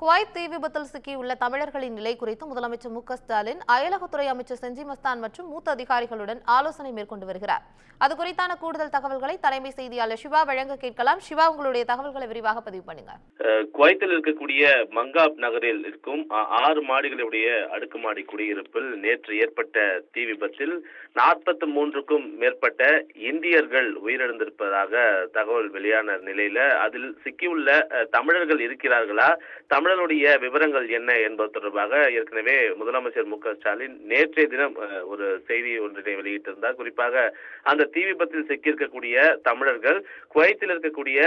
Kuwait தீ விபத்தில் சிக்கியுள்ள தமிழர்களின் நிலை குறித்து முதலமைச்சர் மு.க.ஸ்டாலின் அயலகத்துறை அமைச்சர் செஞ்சி மஸ்தான் மற்றும் மூத்த அதிகாரிகளுடன் ஆலோசனை மேற்கொண்டு வருகிறார். அது குறித்தான கூடுதல் தகவல்களை தலைமை செய்தியாளர் சிவா வழங்க கேட்கலாம். சிவா, உங்களுடைய தகவல்களை விரிவாக பதிவு பண்ணுங்க. குவைத்தில் இருக்கக்கூடிய மங்காப் நகரில் இருக்கும் 6 மாடிகளுடைய அடுக்குமாடி குடியிருப்பில் நேற்று ஏற்பட்ட தீ விபத்தில் 43க்கும் மேற்பட்ட இந்தியர்கள் உயிரிழந்திருப்பதாக தகவல் வெளியான நிலையில அதில் சிக்கியுள்ள தமிழர்கள் இருக்கிறார்களா, தமிழருடைய விவரங்கள் என்ன என்பது தொடர்பாக ஏற்கனவே முதலமைச்சர் மு.க.ஸ்டாலின் நேற்றைய தினம் ஒரு செய்தி ஒன்றினை வெளியிட்டிருந்தார். குறிப்பாக அந்த தீ விபத்தில் சிக்கியிருக்கக்கூடிய தமிழர்கள் குவைத்தில் இருக்கக்கூடிய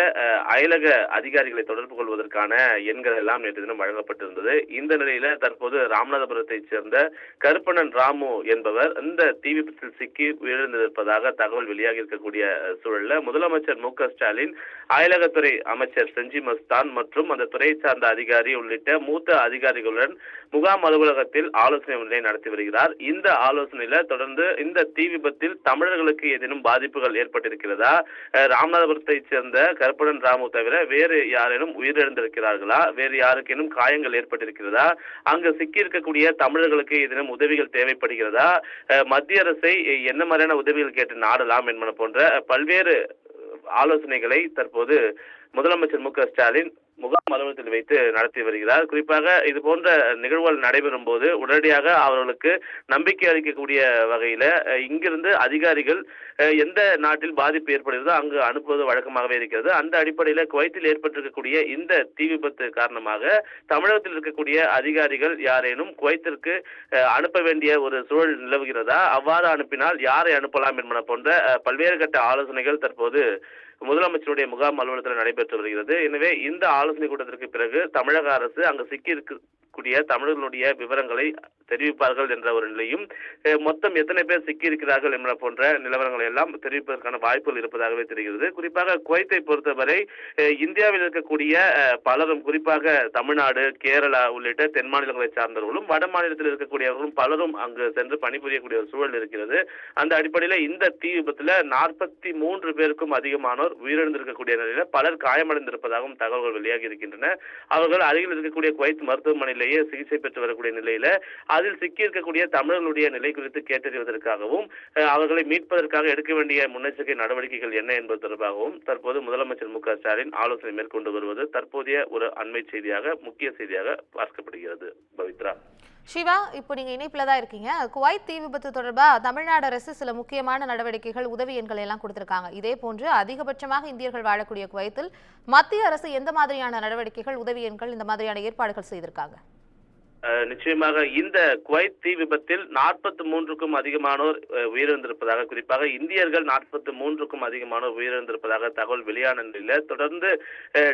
அயலக அதிகாரிகளை தொடர்பு கொள்வதற்கான எண்கள் எல்லாம் நேற்று தினம் வழங்கப்பட்டிருந்தது. இந்த நிலையில தற்போது ராமநாதபுரத்தைச் சேர்ந்த கருப்பணன் ராமு என்பவர் இந்த தீ விபத்தில் சிக்கி உயிரிழந்திருப்பதாக தகவல் வெளியாகி இருக்கக்கூடிய சூழல்ல முதலமைச்சர் மு.க.ஸ்டாலின் அயலகத்துறை அமைச்சர் செஞ்சி மஸ்தான் மற்றும் அந்த துறை சார்ந்த அதிகாரி உள்ளிட்ட மூத்த அதிகாரிகளுடன் முகாம் அலுவலகத்தில் ஆலோசனை ஒன்றை நடத்தி வருகிறார். இந்த ஆலோசனையில தொடர்ந்து இந்த தீ விபத்தில் தமிழர்களுக்கு ஏதேனும் பாதிப்புகள் ஏற்பட்டிருக்கிறதா, ராமநாதபுரத்தைச் சேர்ந்த கருப்பணன் ராமு தவிர வேறு யாரேனும் உயிரிழந்திருக்கிறார்களா, வேறு யாருக்கேனும் காயங்கள் ஏற்பட்டிருக்கிறதா, அங்கு சிக்கியிருக்கக்கூடிய தமிழர்களுக்கு ஏதேனும் உதவிகள் தேவைப்படுகிறதா, மத்திய அரசை என்ன மாதிரியான உதவிகள் கேட்டு நாடலாம் என்பன போன்ற பல்வேறு ஆலோசனைகளை தற்போது முதலமைச்சர் மு.க.ஸ்டாலின் முகாம் அலுவலகத்தில் வைத்து நடத்தி வருகிறார். குறிப்பாக இது போன்ற நிகழ்வுகள் நடைபெறும் போது உடனடியாக அவர்களுக்கு நம்பிக்கை அளிக்கக்கூடிய வகையில இங்கிருந்து அதிகாரிகள் எந்த நாட்டில் பாதிப்பு ஏற்படுகிறதோ அங்கு அனுப்புவது வழக்கமாகவே இருக்கிறது. அந்த அடிப்படையில் குவைத்தில் ஏற்பட்டிருக்கக்கூடிய இந்த தீ விபத்து காரணமாக தமிழகத்தில் இருக்கக்கூடிய அதிகாரிகள் யாரேனும் குவைத்திற்கு அனுப்ப வேண்டிய ஒரு சூழல் நிலவுகிறதா, அவ்வாறு அனுப்பினால் யாரை அனுப்பலாம் என்பன போன்ற பல்வேறு கட்ட ஆலோசனைகள் தற்போது முதலமைச்சருடைய முகாம் அலுவலகத்தில் நடைபெற்று வருகிறது. எனவே இந்த ஆலோசனை கூட்டத்திற்கு பிறகு தமிழக அரசு அங்கு சிக்கி இருக்கக்கூடிய தமிழர்களுடைய விவரங்களை தெரிவிப்பார்கள் என்ற ஒரு நிலையும், மொத்தம் எத்தனை பேர் சிக்கியிருக்கிறார்கள் என்பன போன்ற நிலவரங்களை எல்லாம் தெரிவிப்பதற்கான வாய்ப்புகள் இருப்பதாகவே தெரிகிறது. குறிப்பாக குவைத்தை பொறுத்தவரை இந்தியாவில் இருக்கக்கூடிய பலரும், குறிப்பாக தமிழ்நாடு, கேரளா உள்ளிட்ட தென் மாநிலங்களை சார்ந்தவர்களும் வட மாநிலத்தில் இருக்கக்கூடியவர்களும் பலரும் அங்கு சென்று பணிபுரியக்கூடிய ஒரு சூழல் இருக்கிறது. அந்த அடிப்படையில் இந்த தீ விபத்தில் 43 பேருக்கும் அதிகமானோர் உயிரிழந்திருக்கக்கூடிய நிலையில பலர் காயமடைந்திருப்பதாகவும் தகவல்கள் வெளியாகி இருக்கின்றன. அவர்கள் அருகில் இருக்கக்கூடிய குவைத் மருத்துவமனையிலேயே சிகிச்சை பெற்று வரக்கூடிய நிலையில அதில் சிக்கியிருக்கக்கூடிய தமிழர்களுடைய நிலை குறித்து கேட்டறிவதற்காகவும் அவர்களை மீட்பதற்காக எடுக்க வேண்டிய முன்னெச்சரிக்கை நடவடிக்கைகள் என்ன என்பது தொடர்பாகவும் தற்போது முதலமைச்சர் மு.க.ஸ்டாலின் ஆலோசனை மேற்கொண்டு வருவது தற்போதைய ஒரு அண்மை செய்தியாக, முக்கிய செய்தியாக பார்க்கப்படுகிறது. பவித்ரா. சிவா, இப்போ நீங்க இணைப்புல தான் இருக்கீங்க. குவைத் தீ விபத்து தொடர்பா தமிழ்நாடு அரசு சில முக்கியமான நடவடிக்கைகள், உதவி எண்கள் எல்லாம் கொடுத்திருக்காங்க. இதே போன்று அதிகபட்சமாக இந்தியர்கள் வாழக்கூடிய குவைத்தில் மத்திய அரசு எந்த மாதிரியான நடவடிக்கைகள், உதவி எண்கள், இந்த மாதிரியான ஏற்பாடுகள் செய்திருக்காங்க? நிச்சயமாக இந்த குவைத் தீ விபத்தில் 43க்கும் அதிகமானோர் உயிரிழந்திருப்பதாக, குறிப்பாக இந்தியர்கள் 43க்கும் அதிகமானோர் உயிரிழந்திருப்பதாக தகவல் வெளியான நிலையில தொடர்ந்து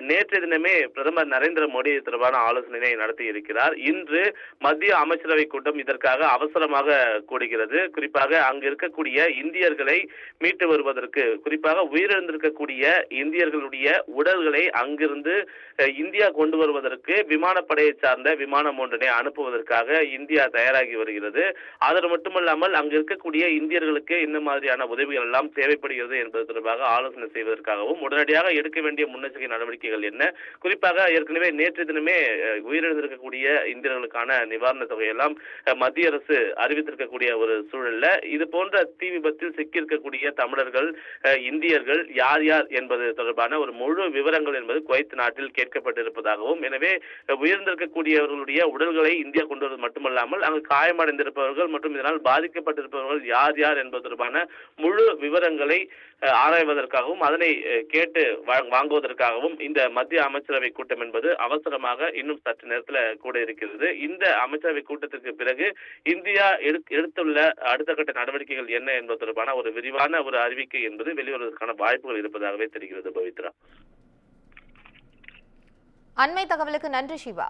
நேற்றைய தினமே பிரதமர் நரேந்திர மோடி தொடர்பான ஆலோசனையை நடத்தி இருக்கிறார். இன்று மத்திய அமைச்சரவை கூட்டம் இதற்காக அவசரமாக கூடுகிறது. குறிப்பாக அங்கு இருக்கக்கூடிய இந்தியர்களை மீட்டு வருவதற்கு, குறிப்பாக உயிரிழந்திருக்கக்கூடிய இந்தியர்களுடைய உடல்களை அங்கிருந்து இந்தியா கொண்டு வருவதற்கு விமானப்படையை சார்ந்த விமானம் ஒன்றினை அனுப்புவதற்காக இந்தியா தயாராகி வருகிறது. அது மட்டுமல்லாமல் அங்கு இருக்கக்கூடிய இந்தியர்களுக்கு என்ன மாதிரியான உதவிகள் எல்லாம் தேவைப்படுகிறது என்பது தொடர்பாக ஆலோசனை செய்வதற்காகவும் உடனடியாக எடுக்க வேண்டிய முன்னெச்சரிக்கை நடவடிக்கைகள் என்ன, குறிப்பாக ஏற்கனவே நேற்று தினமே உயிரிழந்திருக்கக்கூடிய இந்தியர்களுக்கான நிவாரண தொகையெல்லாம் மத்திய அரசு அறிவித்திருக்கக்கூடிய ஒரு சூழல்ல இது போன்ற தீ விபத்தில் சிக்கியிருக்கக்கூடிய தமிழர்கள், இந்தியர்கள் யார் யார் என்பது தொடர்பான ஒரு முழு விவரங்கள் என்பது குவைத் நாட்டில் கேட்கப்பட்டிருப்பதாகவும், எனவே உயிர்ந்திருக்கக்கூடியவர்களுடைய உடல்களை இந்தியா கொண்டு வருவது மட்டுமல்லாமல் அங்கு காயமடைந்திருப்பவர்கள் மற்றும் இதனால் பாதிக்கப்பட்டிருப்பவர்கள் யார் யார் என்பது தொடர்பான முழு விவரங்களை ஆராய்வதற்காகவும் அதனை கேட்டு வாங்குவதற்காகவும் இந்த மத்திய அமைச்சரவை கூட்டம் என்பது அவசரமாக இன்னும் சற்று நேரத்தில் கூட இருக்கிறது. இந்த அமைச்சரவை கூட்டத்திற்கு பிறகு இந்தியா எடுத்துள்ள அடுத்த கட்ட நடவடிக்கைகள் என்ன என்பது தொடர்பான ஒரு விரிவான ஒரு அறிவிக்கை என்பது வெளிவருவதற்கான வாய்ப்புகள் இருப்பதாகவே தெரிகிறது. பவித்ரா. அண்மை தகவலுக்கு நன்றி சிவா.